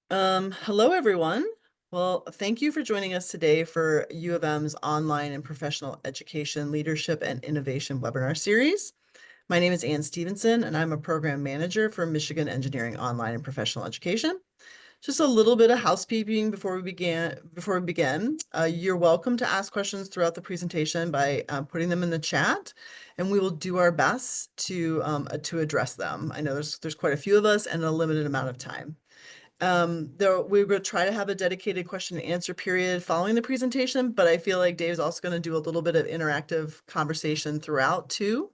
Hello, everyone. Well, thank you for joining us today for U of M's Online and Professional Education Leadership and Innovation webinar series. My name is Ann Stevenson, and I'm a program manager for Michigan Engineering Online and Professional Education. Just a little bit of housekeeping before we begin. You're welcome to ask questions throughout the presentation by putting them in the chat, and we will do our best to address them. I know there's quite a few of us and a limited amount of time. We're going to try to have a dedicated question and answer period following the presentation, but I feel like Dave's also going to do a little bit of interactive conversation throughout too.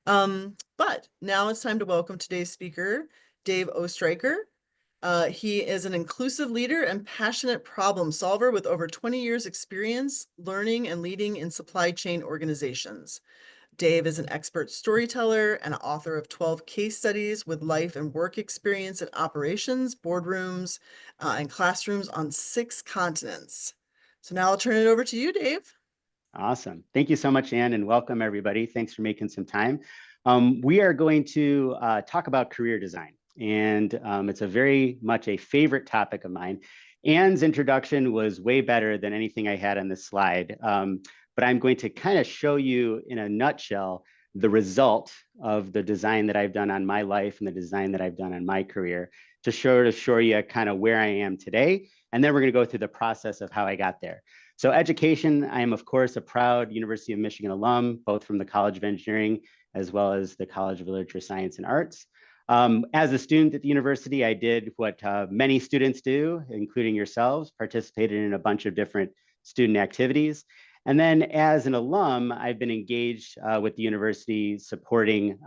But now it's time to welcome today's speaker, Dave Ostreicher. He is an inclusive leader and passionate problem solver with over 20 years experience learning and leading in supply chain organizations. Dave is an expert storyteller and author of 12 case studies with life and work experience in operations, boardrooms, and classrooms on 6 continents. So now I'll turn it over to you, Dave. Awesome. Thank you so much, Ann, and welcome everybody. Thanks for making some time. We are going to talk about career design, and it's a very much a favorite topic of mine. Ann's introduction was way better than anything I had on this slide, but I'm going to kind of show you in a nutshell the result of the design that I've done on my life and the design that I've done on my career to show you kind of where I am today. And then we're going to go through the process of how I got there. So education, I am of course a proud University of Michigan alum, both from the College of Engineering as well as the College of Literature, Science, and Arts. As a student at the university, I did what many students do, including yourselves, participated in a bunch of different student activities. And then as an alum, I've been engaged with the university supporting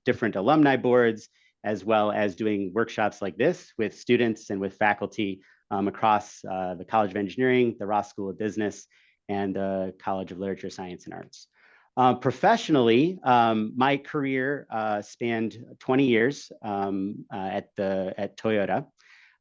different alumni boards, as well as doing workshops like this with students and with faculty across the College of Engineering, the Ross School of Business, and the College of Literature, Science, and Arts. Professionally, my career spanned 20 years at Toyota.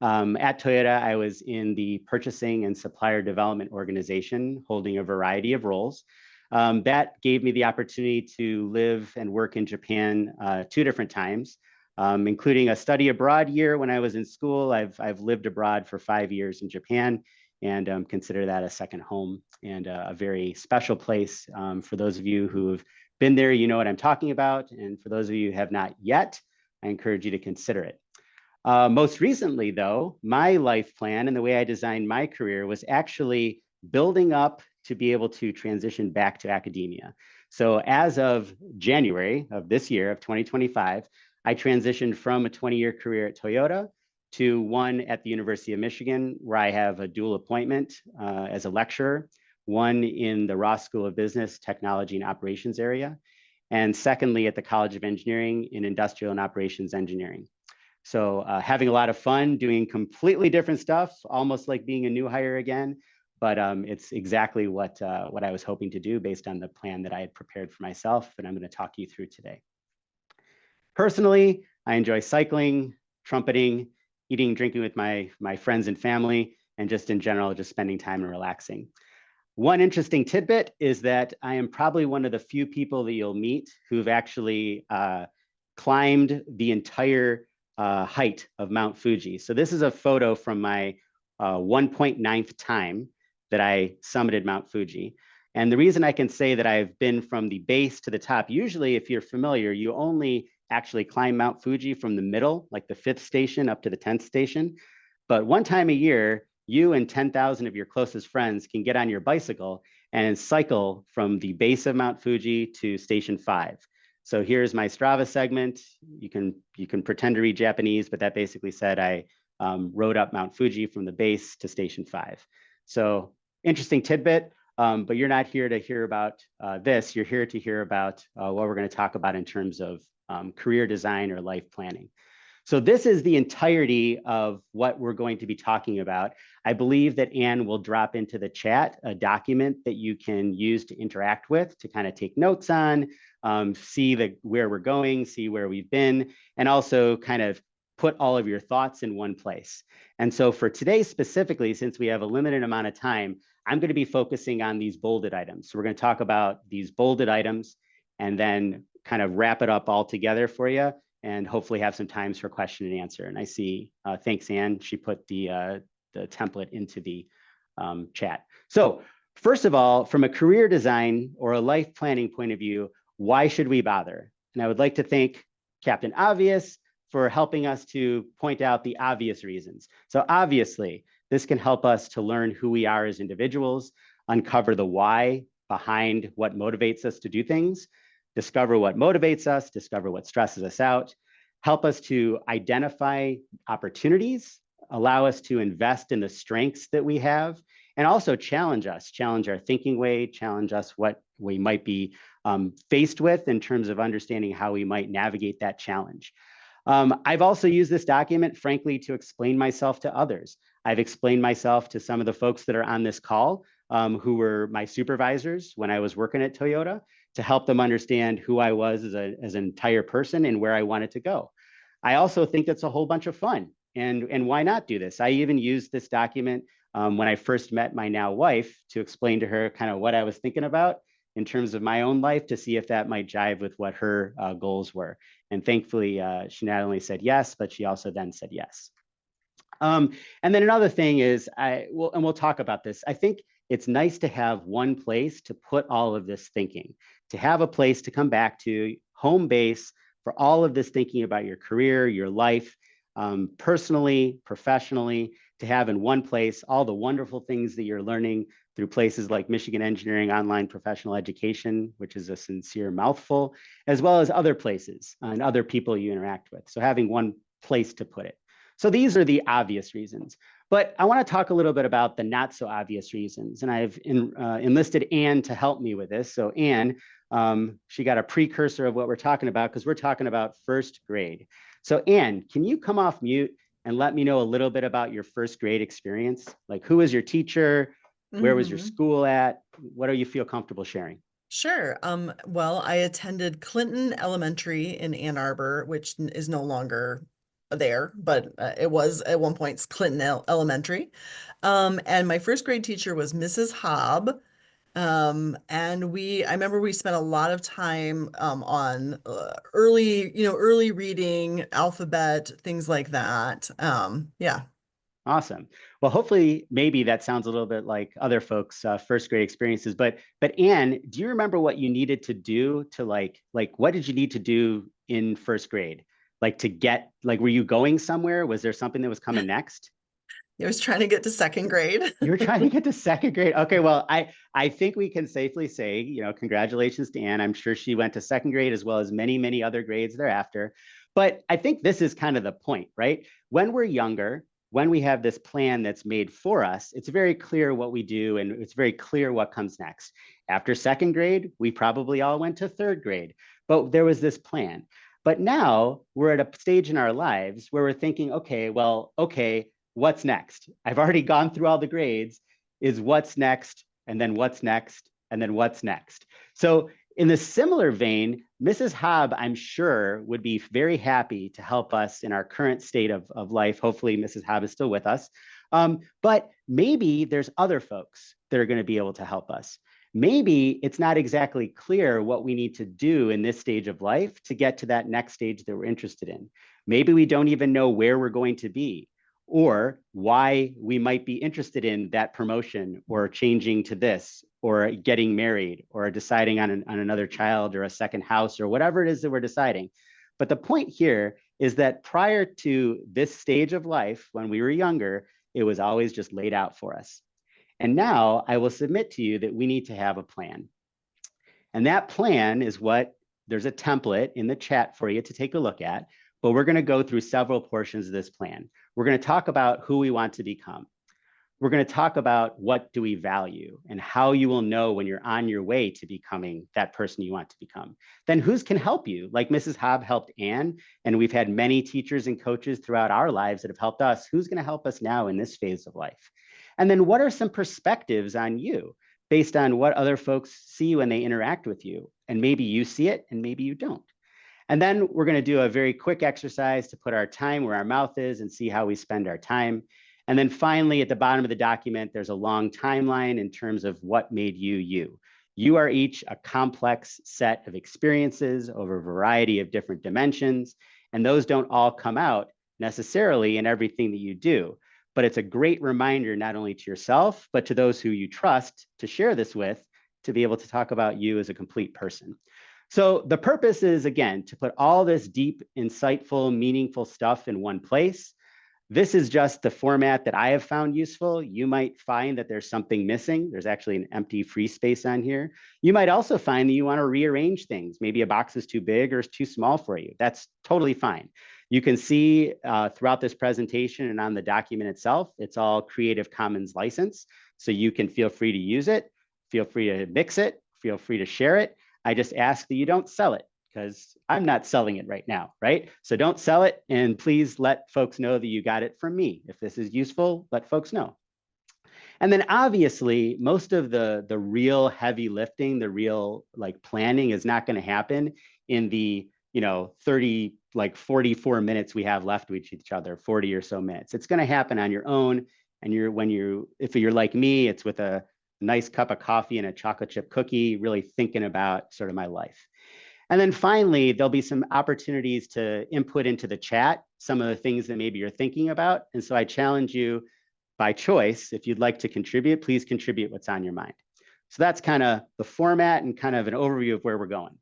At Toyota, I was in the purchasing and supplier development organization, holding a variety of roles. That gave me the opportunity to live and work in Japan 2 different times, including a study abroad year when I was in school. I've lived abroad for 5 years in Japan and consider that a second home and a very special place. For those of you who have been there, you know what I'm talking about. And for those of you who have not yet, I encourage you to consider it. Most recently, though, my life plan and the way I designed my career was actually building up to be able to transition back to academia. So as of January of this year, of 2025, I transitioned from a 20-year career at Toyota to one at the University of Michigan, where I have a dual appointment as a lecturer, one in the Ross School of Business, Technology, and Operations area, and secondly at the College of Engineering in Industrial and Operations Engineering. So having a lot of fun doing completely different stuff, almost like being a new hire again, but it's exactly what I was hoping to do based on the plan that I had prepared for myself, and I'm going to talk you through today. Personally, I enjoy cycling, trumpeting, eating, drinking with my friends and family, and just in general, just spending time and relaxing. One interesting tidbit is that I am probably one of the few people that you'll meet who've actually climbed the entire height of Mount Fuji. So this is a photo from my 1.9th time that I summited Mount Fuji. And the reason I can say that I've been from the base to the top, usually if you're familiar, you only actually climb Mount Fuji from the middle, like the 5th station up to the 10th station. But one time a year, you and 10,000 of your closest friends can get on your bicycle and cycle from the base of Mount Fuji to Station 5. So here's my Strava segment. You can pretend to read Japanese, but that basically said I rode up Mount Fuji from the base to Station 5. So interesting tidbit, but you're not here to hear about this. You're here to hear about what we're going to talk about in terms of career design or life planning. So this is the entirety of what we're going to be talking about. I believe that Ann will drop into the chat a document that you can use to interact with, to kind of take notes on, see where we're going, see where we've been, and also kind of put all of your thoughts in one place. And so for today specifically, since we have a limited amount of time, I'm going to be focusing on these bolded items. So we're going to talk about these bolded items and then kind of wrap it up all together for you and hopefully have some times for question and answer. And I see, thanks, Anne. She put the template into the chat. So first of all, from a career design or a life planning point of view, why should we bother? And I would like to thank Captain Obvious for helping us to point out the obvious reasons. So obviously, this can help us to learn who we are as individuals, uncover the why behind what motivates us to do things, discover what motivates us, discover what stresses us out, help us to identify opportunities, allow us to invest in the strengths that we have, and also challenge us, challenge our thinking way, challenge us what we might be faced with in terms of understanding how we might navigate that challenge. I've also used this document, frankly, to explain myself to others. I've explained myself to some of the folks that are on this call who were my supervisors when I was working at Toyota, to help them understand who I was as an entire person and where I wanted to go. I also think that's a whole bunch of fun. And why not do this? I even used this document when I first met my now wife to explain to her kind of what I was thinking about in terms of my own life, to see if that might jive with what her goals were. And thankfully, she not only said yes, but she also then said yes. And then another thing is, we'll talk about this. I think it's nice to have one place to put all of this thinking, to have a place to come back to, home base for all of this thinking about your career, your life, personally, professionally, to have in one place all the wonderful things that you're learning through places like Michigan Engineering Online Professional Education, which is a sincere mouthful, as well as other places and other people you interact with. So having one place to put it. So these are the obvious reasons, but I want to talk a little bit about the not so obvious reasons. And I've enlisted Anne to help me with this. So Anne, she got a precursor of what we're talking about, because we're talking about first grade. So Anne, can you come off mute and let me know a little bit about your first grade experience? Like, who was your teacher? Where was your school at? What do you feel comfortable sharing? Sure. Well, I attended Clinton Elementary in Ann Arbor, which is no longer there, but it was at one point Clinton Elementary. And my first grade teacher was Mrs. Hobb. And I remember we spent a lot of time on early reading, alphabet, things like that. Yeah. Awesome. Well, hopefully, maybe that sounds a little bit like other folks' first grade experiences. But Anne, do you remember what you needed to do to like what did you need to do in first grade? Like to get were you going somewhere? Was there something that was coming next? I was trying to get to second grade. You were trying to get to second grade. Okay, well, I think we can safely say, congratulations to Anne. I'm sure she went to second grade as well as many, many other grades thereafter. But I think this is kind of the point, right? When we're younger, when we have this plan that's made for us, it's very clear what we do and it's very clear what comes next. After second grade, we probably all went to third grade, but there was this plan. But now we're at a stage in our lives where we're thinking, okay, what's next? I've already gone through all the grades. Is what's next, and then what's next, and then what's next? So in a similar vein, Mrs. Hobb, I'm sure, would be very happy to help us in our current state of life. Hopefully, Mrs. Hobb is still with us. But maybe there's other folks that are going to be able to help us. Maybe it's not exactly clear what we need to do in this stage of life to get to that next stage that we're interested in. Maybe we don't even know where we're going to be, or why we might be interested in that promotion or changing to this or getting married or deciding on another child or a second house or whatever it is that we're deciding. But the point here is that prior to this stage of life, when we were younger, it was always just laid out for us. And now I will submit to you that we need to have a plan. And that plan is there's a template in the chat for you to take a look at, but we're going to go through several portions of this plan. We're going to talk about who we want to become. We're going to talk about what do we value and how you will know when you're on your way to becoming that person you want to become. Then who's can help you? Like Mrs. Hobb helped Anne, and we've had many teachers and coaches throughout our lives that have helped us. Who's going to help us now in this phase of life? And then what are some perspectives on you based on what other folks see when they interact with you? And maybe you see it and maybe you don't. And then we're going to do a very quick exercise to put our time where our mouth is and see how we spend our time. And then finally, at the bottom of the document, there's a long timeline in terms of what made you you. You are each a complex set of experiences over a variety of different dimensions. And those don't all come out necessarily in everything that you do. But it's a great reminder, not only to yourself, but to those who you trust to share this with, to be able to talk about you as a complete person. So the purpose is, again, to put all this deep, insightful, meaningful stuff in one place. This is just the format that I have found useful. You might find that there's something missing. There's actually an empty free space on here. You might also find that you want to rearrange things. Maybe a box is too big or is too small for you. That's totally fine. You can see throughout this presentation and on the document itself, it's all Creative Commons license. So you can feel free to use it, feel free to mix it, feel free to share it. I just ask that you don't sell it, because I'm not selling it right now, right? So don't sell it, and please let folks know that you got it from me. If this is useful, let folks know. And then obviously, most of the real heavy lifting, the real like planning is not going to happen in the 44 minutes we have left with each other, 40 or so minutes. It's going to happen on your own. And if you're like me, it's with a nice cup of coffee and a chocolate chip cookie, really thinking about sort of my life. And then finally, there'll be some opportunities to input into the chat some of the things that maybe you're thinking about. And so I challenge you by choice, if you'd like to contribute, please contribute what's on your mind. So that's kind of the format and kind of an overview of where we're going.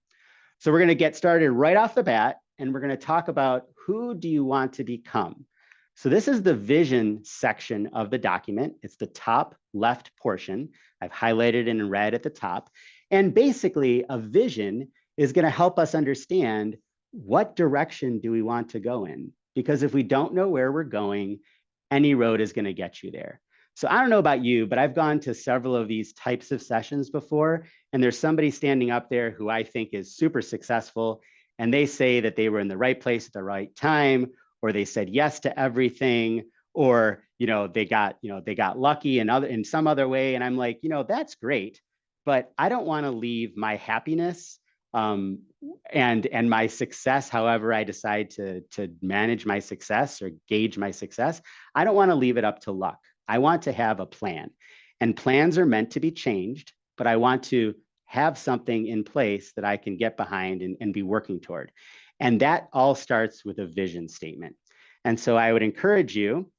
So we're going to get started right off the bat, and we're going to talk about who do you want to become. So this is the vision section of the document. It's the top left portion. I've highlighted in red at the top. And basically, a vision is going to help us understand what direction do we want to go in. Because if we don't know where we're going, any road is going to get you there. So I don't know about you, but I've gone to several of these types of sessions before, and there's somebody standing up there who I think is super successful, and they say that they were in the right place at the right time, or they said yes to everything, or they got lucky in some other way. And I'm like, that's great, but I don't want to leave my happiness and my success, however I decide to manage my success or gauge my success. I don't want to leave it up to luck. I want to have a plan, and plans are meant to be changed, but I want to have something in place that I can get behind and be working toward. And that all starts with a vision statement. And so I would encourage you,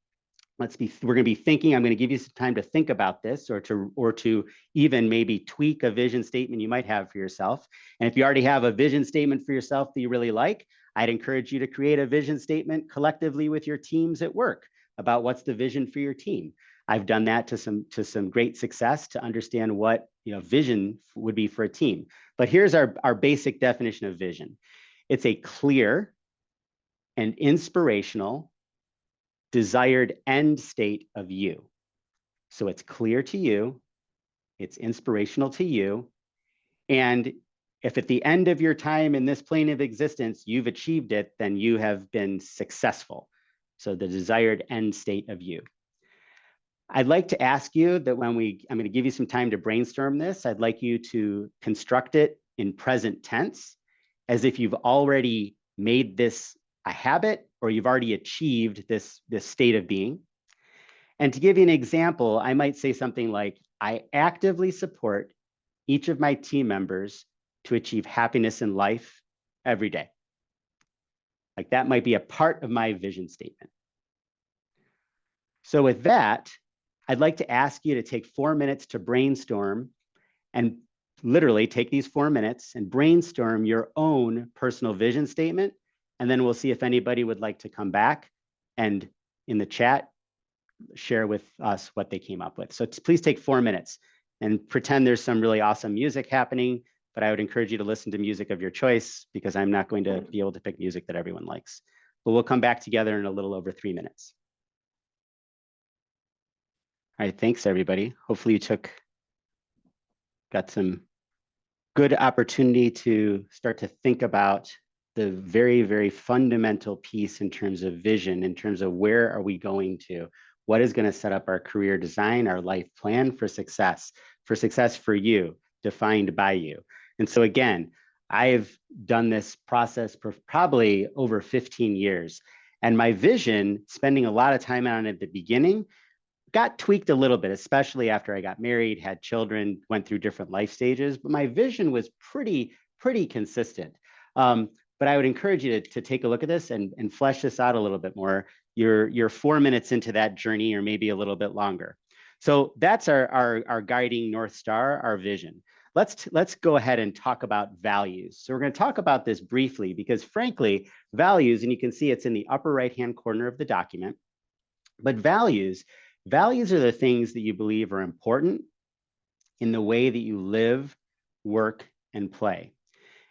we're going to be thinking, I'm going to give you some time to think about this, or to even maybe tweak a vision statement you might have for yourself. And if you already have a vision statement for yourself that you really like, I'd encourage you to create a vision statement collectively with your teams at work about what's the vision for your team. I've done that to some great success to understand what vision would be for a team. But here's our basic definition of vision. It's a clear and inspirational desired end state of you. So it's clear to you, it's inspirational to you, and if at the end of your time in this plane of existence, you've achieved it, then you have been successful. So the desired end state of you. I'd like to ask you that I'm going to give you some time to brainstorm this. I'd like you to construct it in present tense, as if you've already made this a habit, or you've already achieved this state of being. And to give you an example, I might say something like, I actively support each of my team members to achieve happiness in life every day. Like that might be a part of my vision statement. So with that, I'd like to ask you to take 4 minutes to brainstorm, and literally take these 4 minutes and brainstorm your own personal vision statement. And then we'll see if anybody would like to come back and in the chat share with us what they came up with. So please take 4 minutes and pretend there's some really awesome music happening, but I would encourage you to listen to music of your choice, because I'm not going to be able to pick music that everyone likes. But we'll come back together in a little over 3 minutes. All right, thanks everybody. Hopefully you got some good opportunity to start to think about the very, very fundamental piece in terms of vision, in terms of where are we going to, what is going to set up our career design, our life plan for success for you, defined by you. And so again, I've done this process for probably over 15 years. And my vision, spending a lot of time on it at the beginning, got tweaked a little bit, especially after I got married, had children, went through different life stages. But my vision was pretty consistent. but I would encourage you to take a look at this and flesh this out a little bit more. You're 4 minutes into that journey, or maybe a little bit longer. So that's our guiding North Star, our vision. Let's go ahead and talk about values. So we're going to talk about this briefly because frankly, values, and you can see it's in the upper right-hand corner of the document, but values are the things that you believe are important in the way that you live, work, and play.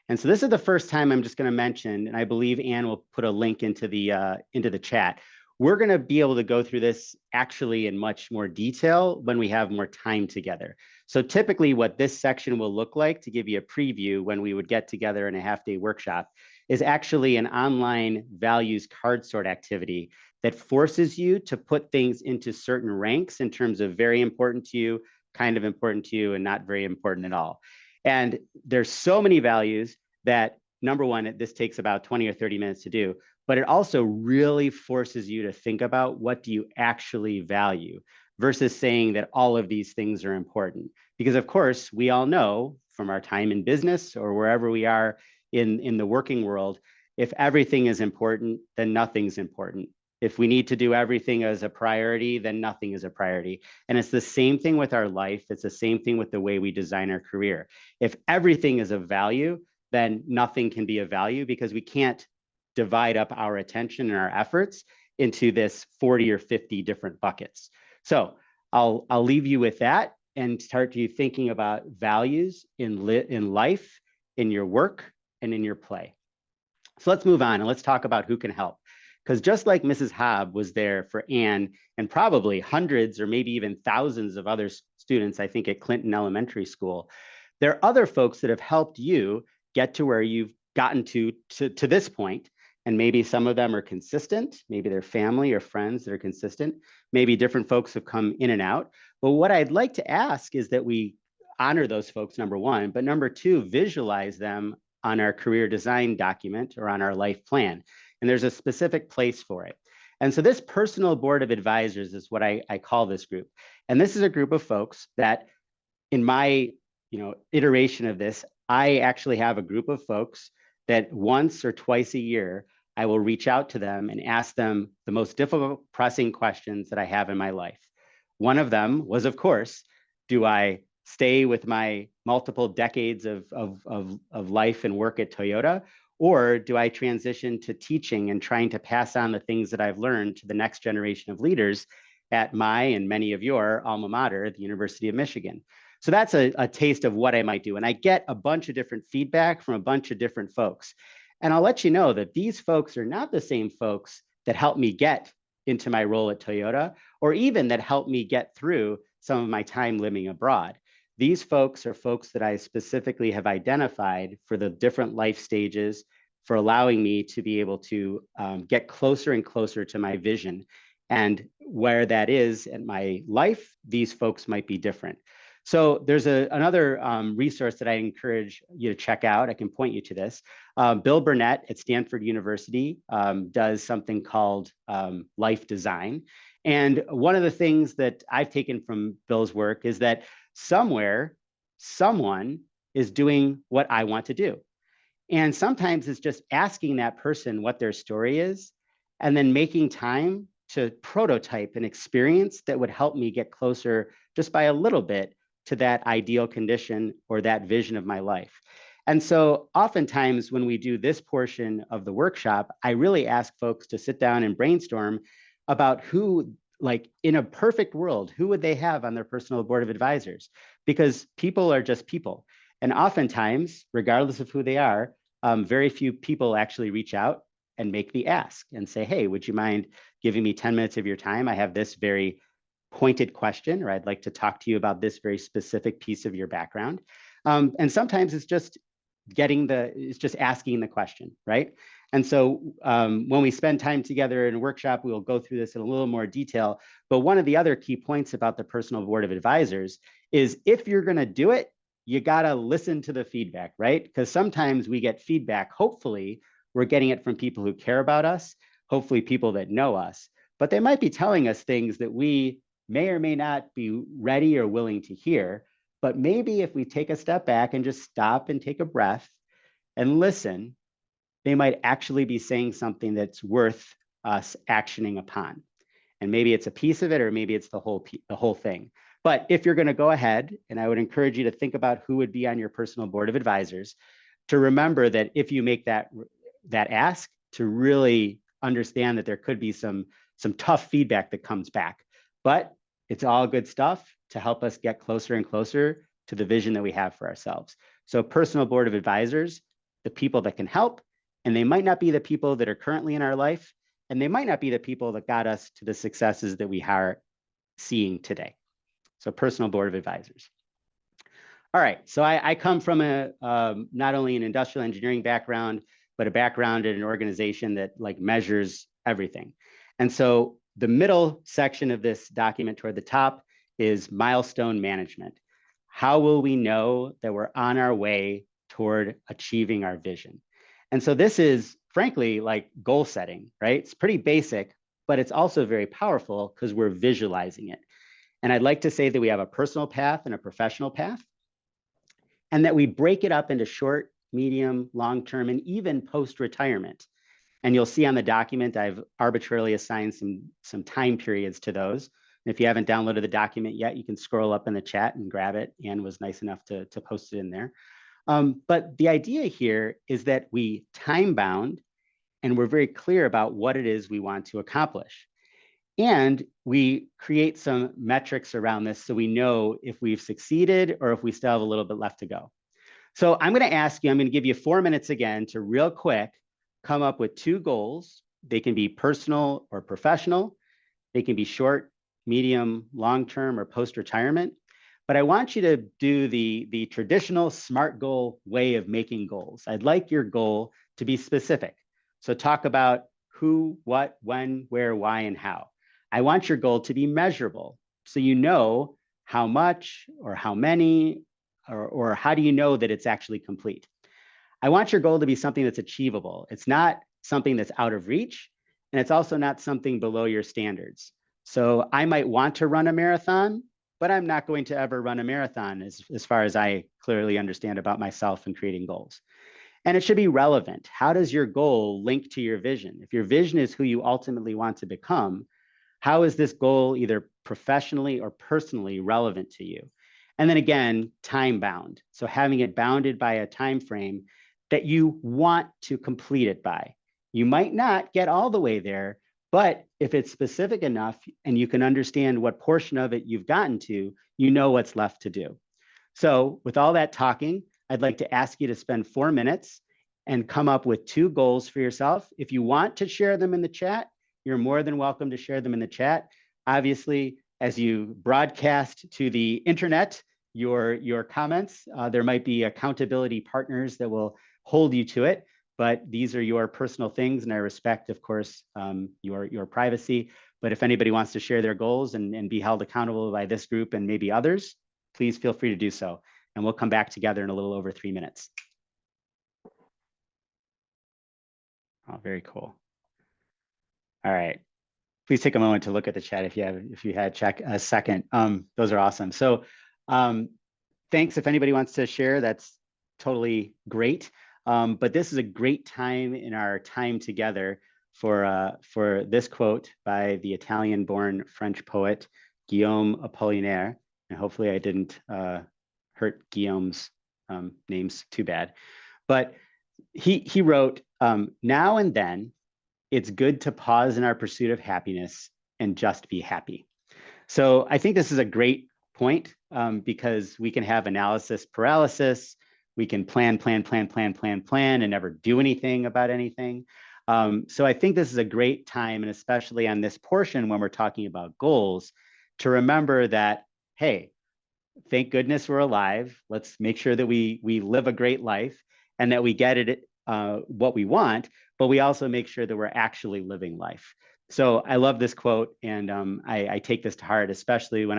And so this is the first time I'm just going to mention, and I believe Anne will put a link into the chat. We're going to be able to go through this actually in much more detail when we have more time together. So typically what this section will look like, to give you a preview when we would get together in a half-day workshop, is actually an online values card sort activity that forces you to put things into certain ranks in terms of very important to you, kind of important to you, and not very important at all. And there's so many values that, number one, this takes about 20 or 30 minutes to do, but it also really forces you to think about what do you actually value versus saying that all of these things are important. Because of course, we all know from our time in business or wherever we are in the working world, if everything is important, then nothing's important. If we need to do everything as a priority, then nothing is a priority. And it's the same thing with our life. It's the same thing with the way we design our career. If everything is of value, then nothing can be of value because we can't divide up our attention and our efforts into this 40 or 50 different buckets. So I'll leave you with that and start you thinking about values in life, in your work, and in your play. So let's move on and let's talk about who can help. Because just like Mrs. Hobb was there for Anne and probably hundreds or maybe even thousands of other students, I think at Clinton Elementary School, there are other folks that have helped you get to where you've gotten to this point. And maybe some of them are consistent. Maybe they're family or friends that are consistent. Maybe different folks have come in and out. But what I'd like to ask is that we honor those folks, number one, but number two, visualize them on our career design document or on our life plan. And there's a specific place for it. And so this personal board of advisors is what I call this group. And this is a group of folks that in my iteration of this, I actually have a group of folks that once or twice a year, I will reach out to them and ask them the most difficult, pressing questions that I have in my life. One of them was, of course, do I stay with my multiple decades of life and work at Toyota? Or do I transition to teaching and trying to pass on the things that I've learned to the next generation of leaders at my and many of your alma mater, the University of Michigan? So that's a taste of what I might do. And I get a bunch of different feedback from a bunch of different folks. And I'll let you know that these folks are not the same folks that helped me get into my role at Toyota, or even that helped me get through some of my time living abroad. These folks are folks that I specifically have identified for the different life stages, for allowing me to be able to get closer and closer to my vision. And where that is in my life, these folks might be different. So there's another resource that I encourage you to check out. I can point you to this. Bill Burnett at Stanford University does something called life design. And one of the things that I've taken from Bill's work is that somewhere, someone is doing what I want to do. And sometimes it's just asking that person what their story is, and then making time to prototype an experience that would help me get closer just by a little bit to that ideal condition or that vision of my life. And so oftentimes when we do this portion of the workshop, I really ask folks to sit down and brainstorm about who, like in a perfect world, who would they have on their personal board of advisors? Because people are just people. And oftentimes, regardless of who they are, very few people actually reach out and make the ask and say, hey, would you mind giving me 10 minutes of your time? I have this very pointed question, or I'd like to talk to you about this very specific piece of your background. And sometimes it's just asking the question, right? And so when we spend time together in a workshop, we'll go through this in a little more detail. But one of the other key points about the personal board of advisors is if you're going to do it, you got to listen to the feedback, right? Because sometimes we get feedback. Hopefully, we're getting it from people who care about us, hopefully people that know us, but they might be telling us things that we may or may not be ready or willing to hear. But maybe if we take a step back and just stop and take a breath and listen, they might actually be saying something that's worth us actioning upon. And maybe it's a piece of it, or maybe it's the whole thing. But if you're going to go ahead, and I would encourage you to think about who would be on your personal board of advisors, to remember that if you make that ask, to really understand that there could be some tough feedback that comes back. But it's all good stuff to help us get closer and closer to the vision that we have for ourselves. So personal board of advisors, the people that can help, and they might not be the people that are currently in our life, and they might not be the people that got us to the successes that we are seeing today. So personal board of advisors. All right, so I come from not only an industrial engineering background, but a background in an organization that like measures everything. And so the middle section of this document toward the top is milestone management. How will we know that we're on our way toward achieving our vision? And so this is frankly like goal setting, right? It's pretty basic, but it's also very powerful because we're visualizing it. And I'd like to say that we have a personal path and a professional path, and that we break it up into short, medium, long-term, and even post-retirement. And you'll see on the document, I've arbitrarily assigned some time periods to those. And if you haven't downloaded the document yet, you can scroll up in the chat and grab it. Anne was nice enough to post it in there. But the idea here is that we time bound, and we're very clear about what it is we want to accomplish. And we create some metrics around this so we know if we've succeeded or if we still have a little bit left to go. So I'm going to ask you, I'm going to give you 4 minutes again to real quick come up with 2 goals. They can be personal or professional. They can be short, medium, long-term, or post-retirement. But I want you to do the traditional SMART goal way of making goals. I'd like your goal to be specific. So talk about who, what, when, where, why, and how. I want your goal to be measurable. So you know how much or how many, or how do you know that it's actually complete? I want your goal to be something that's achievable. It's not something that's out of reach, and it's also not something below your standards. So I might want to run a marathon, but I'm not going to ever run a marathon as far as I clearly understand about myself and creating goals. And it should be relevant. How does your goal link to your vision? If your vision is who you ultimately want to become, how is this goal either professionally or personally relevant to you? And then again, time bound. So having it bounded by a time frame that you want to complete it by. You might not get all the way there, but if it's specific enough and you can understand what portion of it you've gotten to, you know what's left to do. So with all that talking, I'd like to ask you to spend 4 minutes and come up with 2 goals for yourself. If you want to share them in the chat, you're more than welcome to share them in the chat. Obviously, as you broadcast to the internet, your comments, there might be accountability partners that will hold you to it, but these are your personal things, and I respect, of course, your privacy. But if anybody wants to share their goals and be held accountable by this group and maybe others, please feel free to do so. And we'll come back together in a little over 3 minutes. Oh, very cool. All right. Please take a moment to look at the chat if you had check a second. Those are awesome. So thanks. If anybody wants to share, that's totally great. But this is a great time in our time together for this quote by the Italian-born French poet Guillaume Apollinaire. And hopefully I didn't hurt Guillaume's names too bad. But he wrote, "Now and then, it's good to pause in our pursuit of happiness and just be happy." So I think this is a great point because we can have analysis paralysis. We can plan, and never do anything about anything. So I think this is a great time, and especially on this portion when we're talking about goals, to remember that, hey, thank goodness we're alive. Let's make sure that we live a great life and that we get it what we want, but we also make sure that we're actually living life. So I love this quote, and I take this to heart, especially when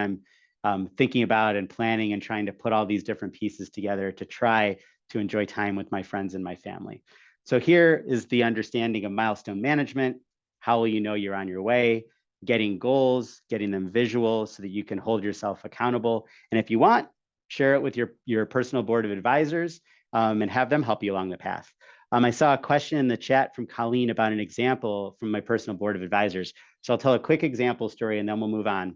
I'm thinking about and planning and trying to put all these different pieces together to try to enjoy time with my friends and my family. So here is the understanding of milestone management. How will you know you're on your way? Getting goals, getting them visual so that you can hold yourself accountable. And if you want, share it with your personal board of advisors and have them help you along the path. I saw a question in the chat from Colleen about an example from my personal board of advisors. So I'll tell a quick example story and then we'll move on.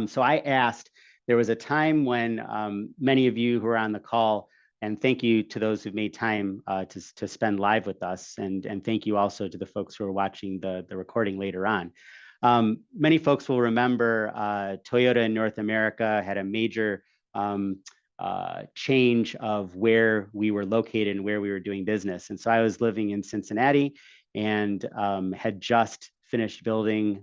So I asked, there was a time when many of you who are on the call, and thank you to those who've made time to spend live with us, and thank you also to the folks who are watching the recording later on. Many folks will remember Toyota in North America had a major change of where we were located and where we were doing business. And so I was living in Cincinnati and had just finished building,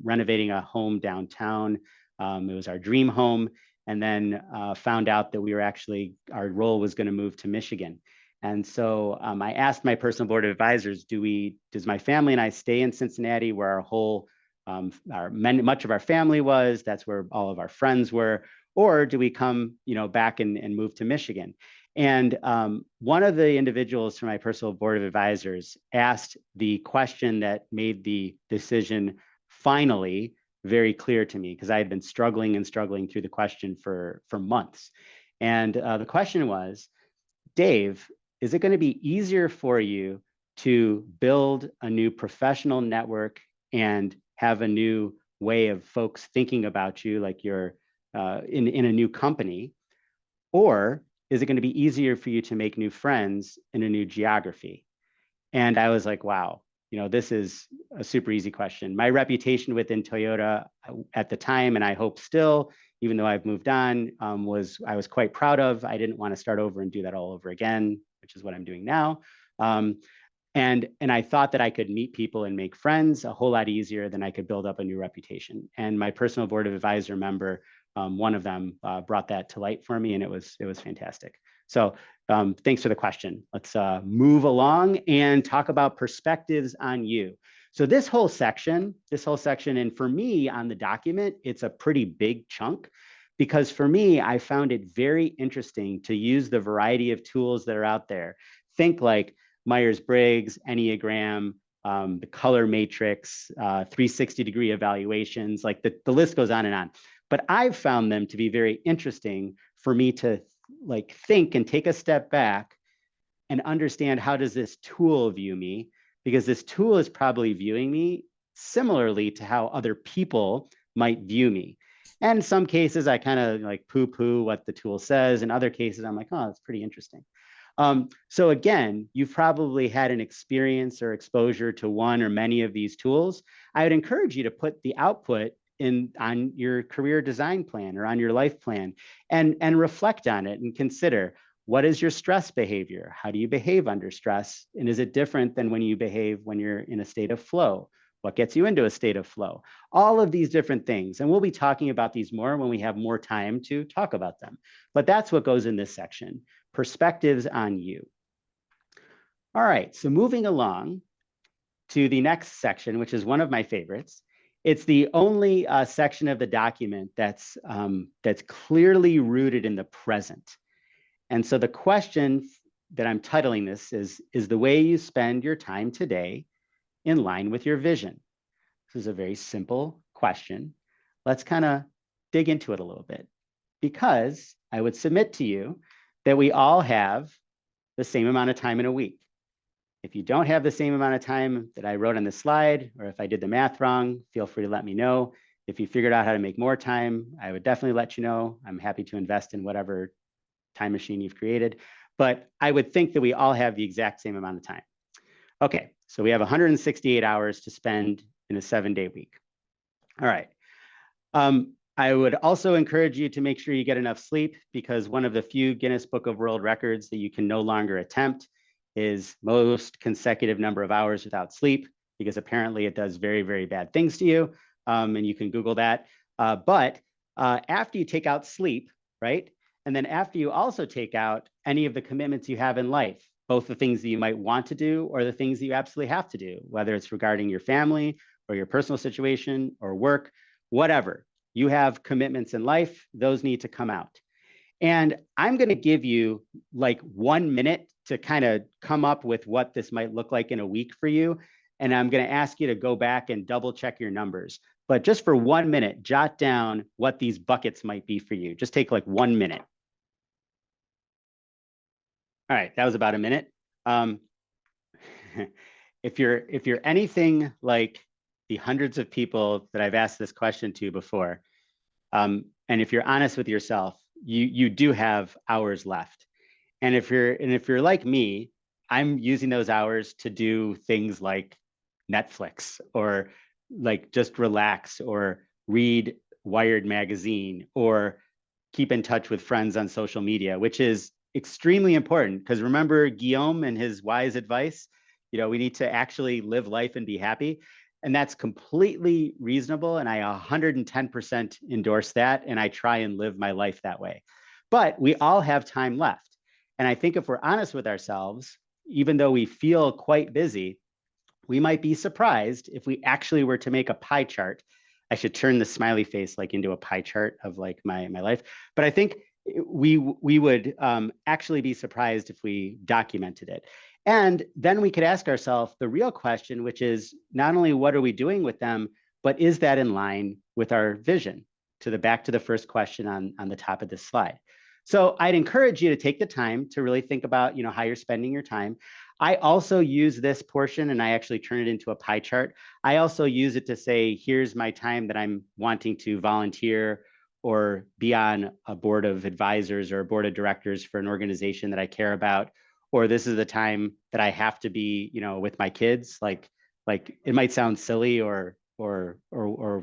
renovating a home downtown. It was our dream home. And then found out that we were actually, our role was going to move to Michigan. And so I asked my personal board of advisors, does my family and I stay in Cincinnati where our whole, much of our family was, that's where all of our friends were, or do we come, back and move to Michigan? And one of the individuals from my personal board of advisors asked the question that made the decision finally very clear to me, because I had been struggling through the question for months. And the question was, Dave, is it going to be easier for you to build a new professional network and have a new way of folks thinking about you, like you're in a new company? Or is it going to be easier for you to make new friends in a new geography? And I was like, wow, this is a super easy question. My reputation within Toyota at the time, and I hope still, even though I've moved on, I was quite proud of. I didn't want to start over and do that all over again, which is what I'm doing now. And I thought that I could meet people and make friends a whole lot easier than I could build up a new reputation. And my personal board of advisor member, one of them brought that to light for me, and it was fantastic. So thanks for the question. Let's move along and talk about perspectives on you. So this whole section, and for me on the document, it's a pretty big chunk, because for me, I found it very interesting to use the variety of tools that are out there. Think like Myers-Briggs, Enneagram, the color matrix, 360-degree evaluations, like the list goes on and on. But I've found them to be very interesting for me to think and take a step back and understand, how does this tool view me? Because this tool is probably viewing me similarly to how other people might view me. And in some cases, I kind of poo-poo what the tool says. In other cases, I'm like, oh, that's pretty interesting. So again, you've probably had an experience or exposure to one or many of these tools. I would encourage you to put the output on your career design plan or on your life plan and reflect on it and consider, what is your stress behavior? How do you behave under stress? And is it different than when you behave when you're in a state of flow? What gets you into a state of flow? All of these different things. And we'll be talking about these more when we have more time to talk about them. But that's what goes in this section, perspectives on you. All right, so moving along to the next section, which is one of my favorites. It's the only section of the document that's clearly rooted in the present. And so the question that I'm titling this is the way you spend your time today in line with your vision? This is a very simple question. Let's kind of dig into it a little bit, because I would submit to you that we all have the same amount of time in a week. If you don't have the same amount of time that I wrote on the slide, or if I did the math wrong, feel free to let me know. If you figured out how to make more time, I would definitely let you know. I'm happy to invest in whatever time machine you've created, but I would think that we all have the exact same amount of time. Okay, so we have 168 hours to spend in a 7-day week. All right. I would also encourage you to make sure you get enough sleep, because one of the few Guinness Book of World Records that you can no longer attempt is most consecutive number of hours without sleep, because apparently it does very, very bad things to you. And you can Google that. But after you take out sleep, right? And then after you also take out any of the commitments you have in life, both the things that you might want to do or the things that you absolutely have to do, whether it's regarding your family or your personal situation or work, whatever. You have commitments in life, those need to come out. And I'm going to give you 1 minute to kind of come up with what this might look like in a week for you. And I'm going to ask you to go back and double check your numbers. But just for 1 minute, jot down what these buckets might be for you. Just take 1 minute. All right, that was about a minute. if you're anything like the hundreds of people that I've asked this question to before, and if you're honest with yourself, you do have hours left. And if you're like me, I'm using those hours to do things like Netflix, or like just relax, or read Wired magazine, or keep in touch with friends on social media, which is extremely important, because remember Guillaume and his wise advice, we need to actually live life and be happy. And that's completely reasonable. And I 110% endorse that. And I try and live my life that way. But we all have time left. And I think if we're honest with ourselves, even though we feel quite busy, we might be surprised if we actually were to make a pie chart. I should turn the smiley face like into a pie chart of like my life. But I think we would actually be surprised if we documented it. And then we could ask ourselves the real question, which is not only what are we doing with them, but is that in line with our vision? Back to the first question on the top of this slide. So I'd encourage you to take the time to really think about, how you're spending your time. I also use this portion, and I actually turn it into a pie chart. I also use it to say, here's my time that I'm wanting to volunteer or be on a board of advisors or a board of directors for an organization that I care about. Or this is the time that I have to be, with my kids. Like it might sound silly or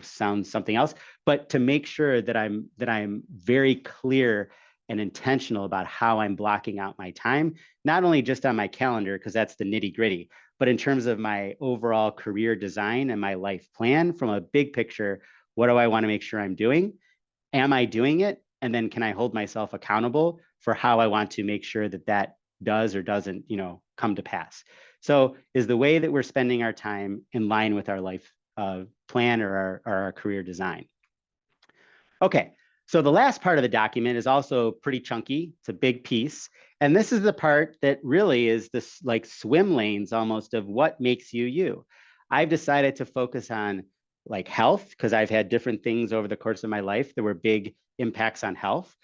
sound something else, but to make sure that I'm very clear and intentional about how I'm blocking out my time, not only just on my calendar, because that's the nitty gritty, but in terms of my overall career design and my life plan from a big picture. What do I want to make sure I'm doing? Am I doing it? And then can I hold myself accountable for how I want to make sure that that does or doesn't, come to pass? So is the way that we're spending our time in line with our life plan or our career design? Okay, so the last part of the document is also pretty chunky. It's a big piece. And this is the part that really is this like swim lanes almost of what makes you you. I've decided to focus on like health, because I've had different things over the course of my life. There were big impacts on health.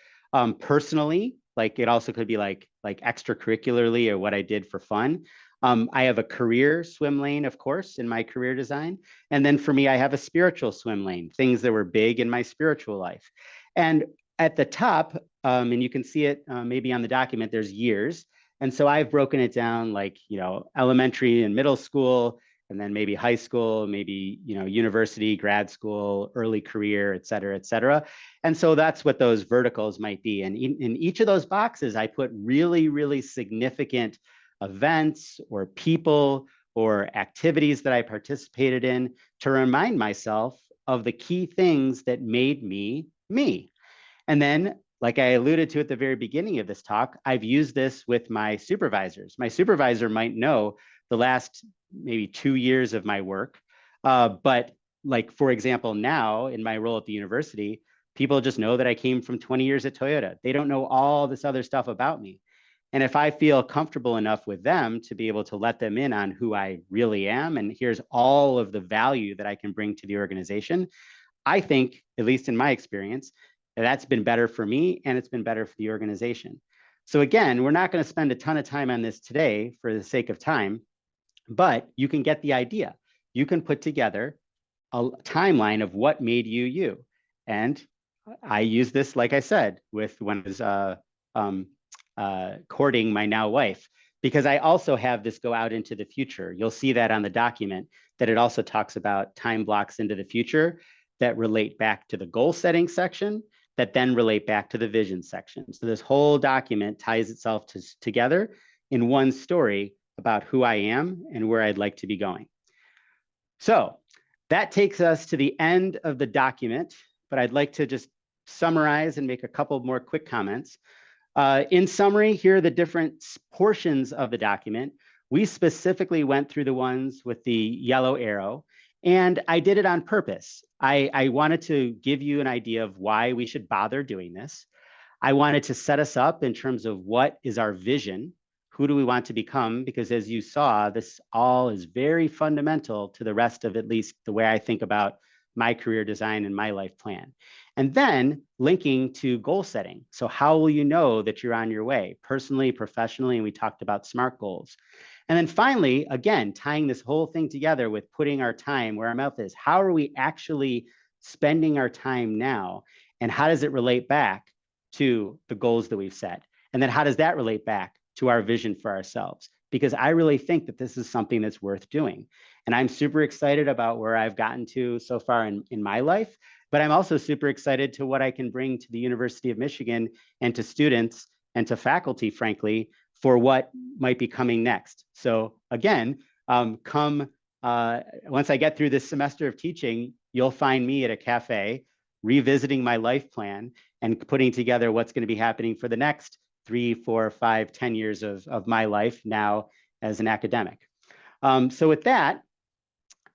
Personally, like it also could be like extracurricularly or what I did for fun. I have a career swim lane, of course, in my career design. And then for me, I have a spiritual swim lane, things that were big in my spiritual life. And at the top, and you can see it maybe on the document, there's years. And so I've broken it down like, elementary and middle school, and then maybe high school, maybe, university, grad school, early career, et cetera, et cetera. And so that's what those verticals might be. And in each of those boxes, I put really, really significant events or people or activities that I participated in to remind myself of the key things that made me me. And then, like I alluded to at the very beginning of this talk, I've used this with my supervisors. My supervisor might know the last maybe 2 years of my work. But like, for example, now in my role at the university, people just know that I came from 20 years at Toyota. They don't know all this other stuff about me. And if I feel comfortable enough with them to be able to let them in on who I really am, and here's all of the value that I can bring to the organization, I think, at least in my experience, that's been better for me and it's been better for the organization. So again, we're not going to spend a ton of time on this today for the sake of time, but you can get the idea. You can put together a timeline of what made you you. And I use this, like I said, with when I was courting my now wife, because I also have this go out into the future. You'll see that on the document, that it also talks about time blocks into the future that relate back to the goal setting section, that then relate back to the vision section. So this whole document ties itself together in one story about who I am and where I'd like to be going. So that takes us to the end of the document, but I'd like to just summarize and make a couple more quick comments. In summary, here are the different portions of the document. We specifically went through the ones with the yellow arrow, and I did it on purpose. I wanted to give you an idea of why we should bother doing this. I wanted to set us up in terms of what is our vision. Who do we want to become? Because as you saw, this all is very fundamental to the rest of at least the way I think about my career design and my life plan. And then linking to goal setting. So how will you know that you're on your way, personally, professionally? And we talked about SMART goals. And then finally, again, tying this whole thing together with putting our time where our mouth is. How are we actually spending our time now? And how does it relate back to the goals that we've set? And then how does that relate back to our vision for ourselves? Because I really think that this is something that's worth doing. And I'm super excited about where I've gotten to so far in my life, but I'm also super excited to what I can bring to the University of Michigan and to students and to faculty, frankly, for what might be coming next. So again, once I get through this semester of teaching, you'll find me at a cafe revisiting my life plan and putting together what's going to be happening for the next 3, 4, 5, 10 years of my life now as an academic. So with that,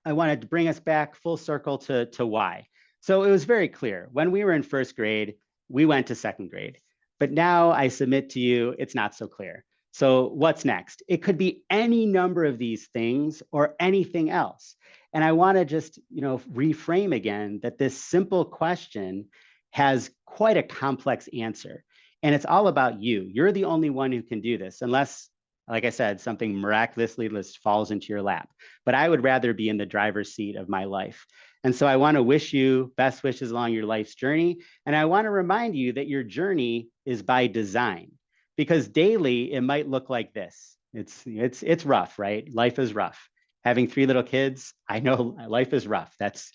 I wanted to bring us back full circle to why. So it was very clear when we were in first grade, we went to second grade, but now I submit to you, it's not so clear. So what's next? It could be any number of these things or anything else. And I want to just, reframe again that this simple question has quite a complex answer. And it's all about you. You're the only one who can do this, unless, like I said, something miraculously just falls into your lap. But I would rather be in the driver's seat of my life. And so I want to wish you best wishes along your life's journey. And I want to remind you that your journey is by design, because daily it might look like this. It's rough, right? Life is rough. Having 3 little kids, I know life is rough. That's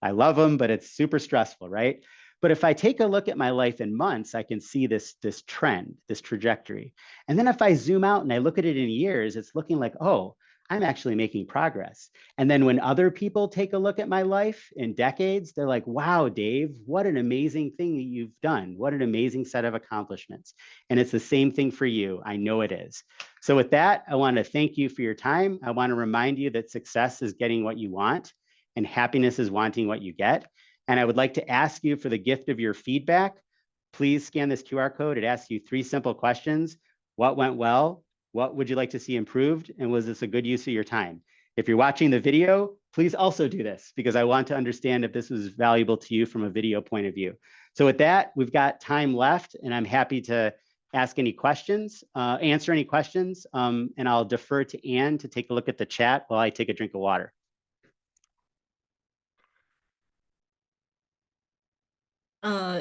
I love them, but it's super stressful, right? But if I take a look at my life in months, I can see this trend, this trajectory. And then if I zoom out and I look at it in years, it's looking like, oh, I'm actually making progress. And then when other people take a look at my life in decades, they're like, wow, Dave, what an amazing thing that you've done. What an amazing set of accomplishments. And it's the same thing for you. I know it is. So with that, I want to thank you for your time. I want to remind you that success is getting what you want and happiness is wanting what you get. And I would like to ask you for the gift of your feedback. Please scan this QR code. It asks you 3 simple questions. What went well? What would you like to see improved? And was this a good use of your time? If you're watching the video, please also do this, because I want to understand if this was valuable to you from a video point of view. So with that, we've got time left, and I'm happy to ask any questions, answer any questions, and I'll defer to Anne to take a look at the chat while I take a drink of water.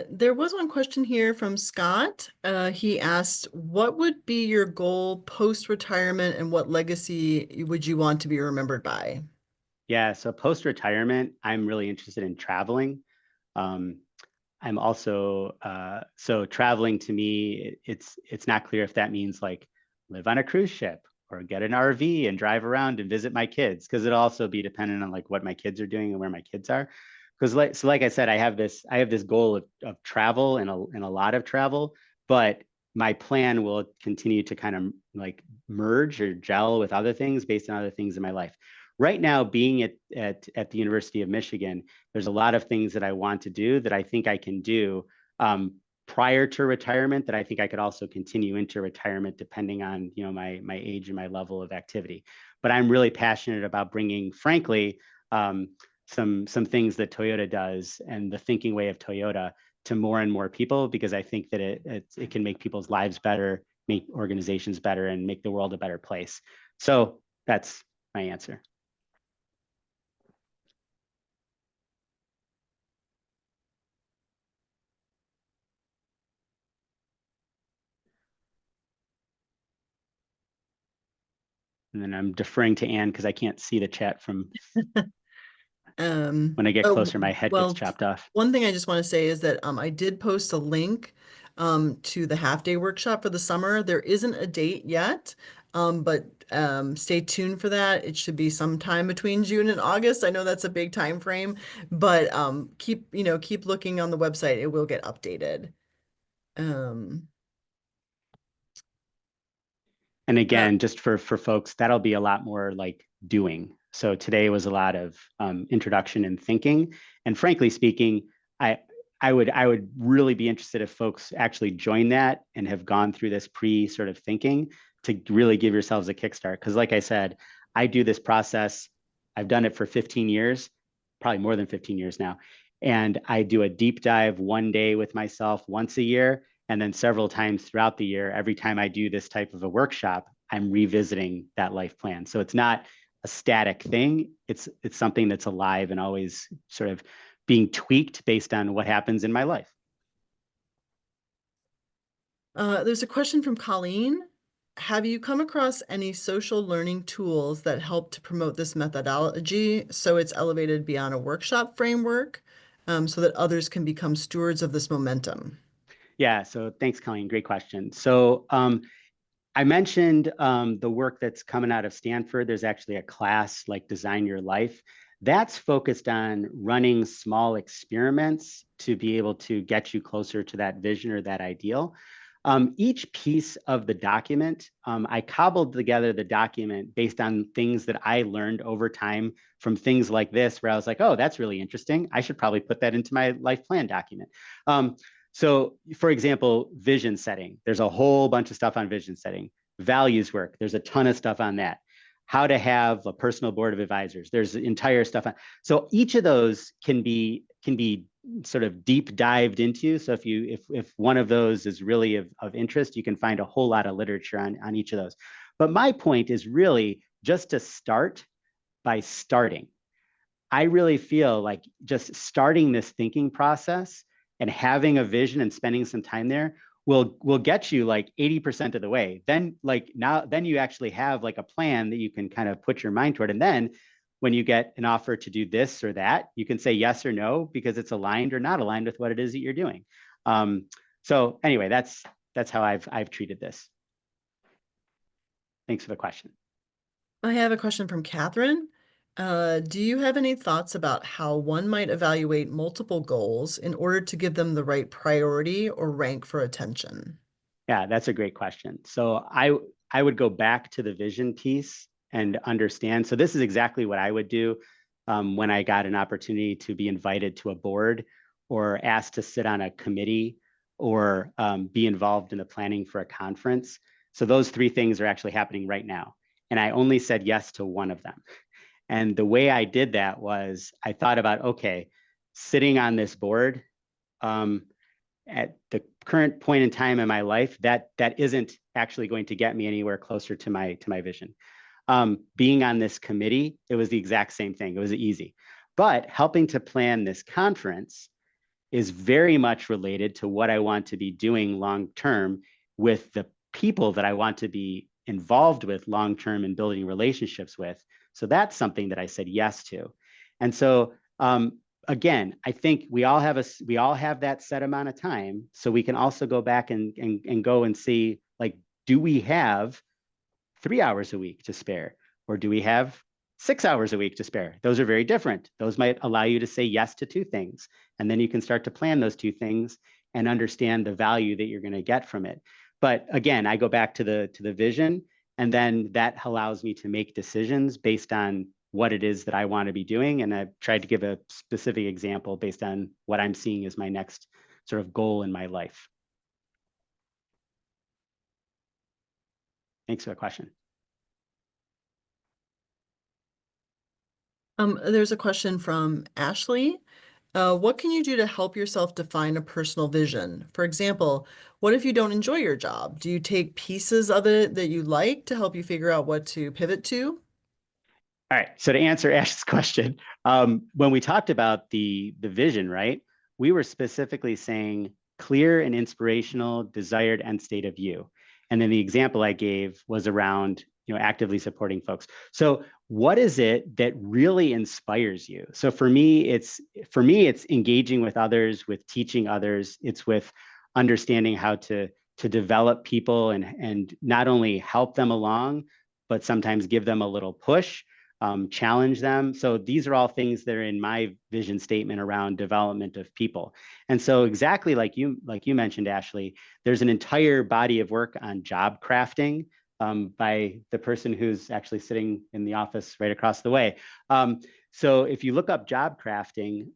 There was one question here from Scott. He asked, what would be your goal post-retirement and what legacy would you want to be remembered by? Yeah, so post-retirement, I'm really interested in traveling. I'm also, so traveling to me, it's not clear if that means like live on a cruise ship or get an RV and drive around and visit my kids, because it'll also be dependent on like what my kids are doing and where my kids are. Because like I said, I have this goal of travel and a lot of travel, but my plan will continue to kind of like merge or gel with other things based on other things in my life. Right now, being at the University of Michigan, there's a lot of things that I want to do that I think I can do prior to retirement, that I think I could also continue into retirement depending on my age and my level of activity. But I'm really passionate about bringing, frankly, some things that Toyota does and the thinking way of Toyota to more and more people, because I think that it can make people's lives better, make organizations better, and make the world a better place. So that's my answer. And then I'm deferring to Anne because I can't see the chat from when I get closer, my head gets chopped off. One thing I just want to say is that I did post a link to the half-day workshop for the summer. There isn't a date yet, but stay tuned for that. It should be sometime between June and August. I know that's a big time frame, but keep looking on the website. It will get updated. And again, just for folks, that'll be a lot more like doing. So today was a lot of introduction and thinking. And frankly speaking, I would really be interested if folks actually join that and have gone through this sort of thinking to really give yourselves a kickstart. Because like I said, I do this process. I've done it for 15 years, probably more than 15 years now. And I do a deep dive one day with myself once a year. And then several times throughout the year, every time I do this type of a workshop, I'm revisiting that life plan. So it's not a static thing. It's something that's alive and always sort of being tweaked based on what happens in my life. There's a question from Colleen. Have you come across any social learning tools that help to promote this methodology so it's elevated beyond a workshop framework, so that others can become stewards of this momentum? Yeah, so thanks, Colleen. Great question. So I mentioned the work that's coming out of Stanford. There's actually a class like Design Your Life. That's focused on running small experiments to be able to get you closer to that vision or that ideal. Each piece of the document, I cobbled together the document based on things that I learned over time from things like this, where I was like, oh, that's really interesting. I should probably put that into my life plan document. So for example, vision setting, there's a whole bunch of stuff on vision setting. Values work, there's a ton of stuff on that. How to have a personal board of advisors, there's entire stuff on. So each of those can be sort of deep dived into. So if one of those is really of interest, you can find a whole lot of literature on each of those. But my point is really just to start by starting. I really feel like just starting this thinking process and having a vision and spending some time there will get you like 80% of the way. Then then you actually have like a plan that you can kind of put your mind toward. And then when you get an offer to do this or that, you can say yes or no because it's aligned or not aligned with what it is that you're doing. So anyway, that's how I've treated this. Thanks for the question. I have a question from Catherine. Do you have any thoughts about how one might evaluate multiple goals in order to give them the right priority or rank for attention? Yeah, that's a great question. So I would go back to the vision piece and understand. So this is exactly what I would do when I got an opportunity to be invited to a board or asked to sit on a committee or be involved in the planning for a conference. So those three things are actually happening right now. And I only said yes to one of them. And the way I did that was I thought about, okay, sitting on this board, at the current point in time in my life, that isn't actually going to get me anywhere closer to my vision. Being on this committee, it was the exact same thing. It was easy. But helping to plan this conference is very much related to what I want to be doing long term with the people that I want to be involved with long term and building relationships with. So that's something that I said yes to. And so again, I think we all have that set amount of time. So we can also go back and go and see, like, do we have 3 hours a week to spare? Or do we have 6 hours a week to spare? Those are very different. Those might allow you to say yes to two things. And then you can start to plan those two things and understand the value that you're going to get from it. But again, I go back to the vision, and then that allows me to make decisions based on what it is that I want to be doing. And I've tried to give a specific example based on what I'm seeing as my next sort of goal in my life. Thanks for the question. There's a question from Ashley. What can you do to help yourself define a personal vision? For example, what if you don't enjoy your job? Do you take pieces of it that you like to help you figure out what to pivot to? All right. So to answer Ash's question, when we talked about the vision, right, we were specifically saying clear and inspirational desired end state of you. And then the example I gave was around, actively supporting folks. So what is it that really inspires you? So for me, it's engaging with others, with teaching others. It's with understanding how to develop people and not only help them along, but sometimes give them a little push, challenge them. So these are all things that are in my vision statement around development of people. And so exactly like you mentioned, Ashley, there's an entire body of work on job crafting by the person who's actually sitting in the office right across the way. So if you look up job crafting,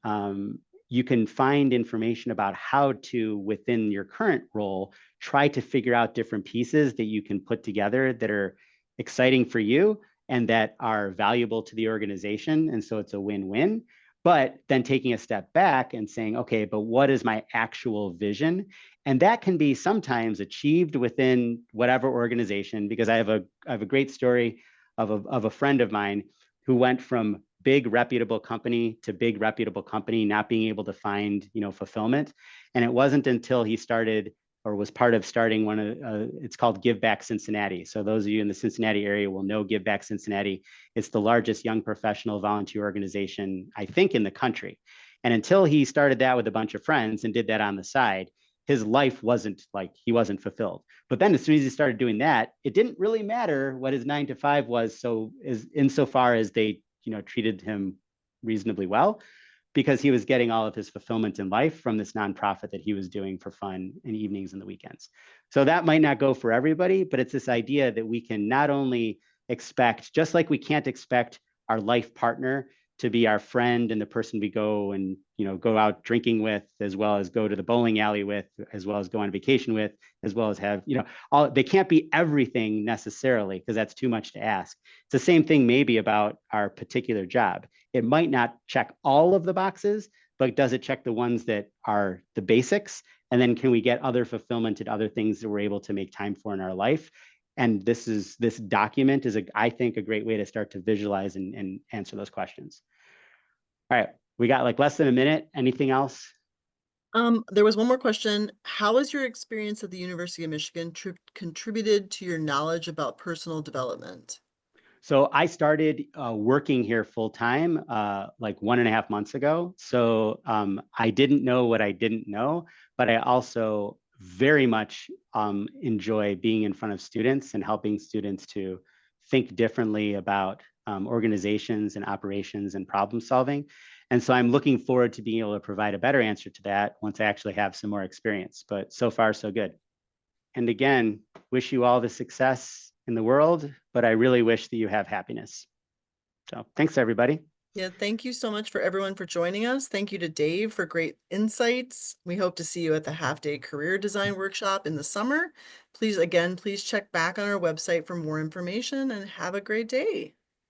you can find information about how to, within your current role, try to figure out different pieces that you can put together that are exciting for you and that are valuable to the organization. And so it's a win-win. but then taking a step back and saying, okay, but what is my actual vision? And that can be sometimes achieved within whatever organization, because I have a great story of a friend of mine who went from big reputable company to big reputable company, not being able to find, fulfillment. And it wasn't until he started or was part of starting one of, it's called Give Back Cincinnati. So those of you in the Cincinnati area will know Give Back Cincinnati. It's the largest young professional volunteer organization, I think, in the country. And until he started that with a bunch of friends and did that on the side, his life wasn't like, he wasn't fulfilled. But then as soon as he started doing that, it didn't really matter what his 9 to 5 was. So as insofar as they, treated him reasonably well, because he was getting all of his fulfillment in life from this nonprofit that he was doing for fun in evenings and the weekends. So that might not go for everybody, but it's this idea that we can not only expect, just like we can't expect our life partner to be our friend and the person we go and go out drinking with, as well as go to the bowling alley with, as well as go on vacation with, as well as have all. They can't be everything necessarily, because that's too much to ask. It's the same thing maybe about our particular job. It might not check all of the boxes, but does it check the ones that are the basics? And then can we get other fulfillment and other things that we're able to make time for in our life? And this document is, I think, a great way to start to visualize and answer those questions. All right, we got like less than a minute. Anything else? There was one more question. How has your experience at the University of Michigan contributed to your knowledge about personal development? So I started working here full time like 1.5 months ago. So I didn't know what I didn't know, but I also very much enjoy being in front of students and helping students to think differently about organizations and operations and problem solving. And so I'm looking forward to being able to provide a better answer to that once I actually have some more experience. But so far, so good. And again, wish you all the success in the world, but I really wish that you have happiness. So thanks, everybody. Yeah, thank you so much for everyone for joining us. Thank you to Dave for great insights. We hope to see you at the half-day career design workshop in the summer. Please check back on our website for more information and have a great day.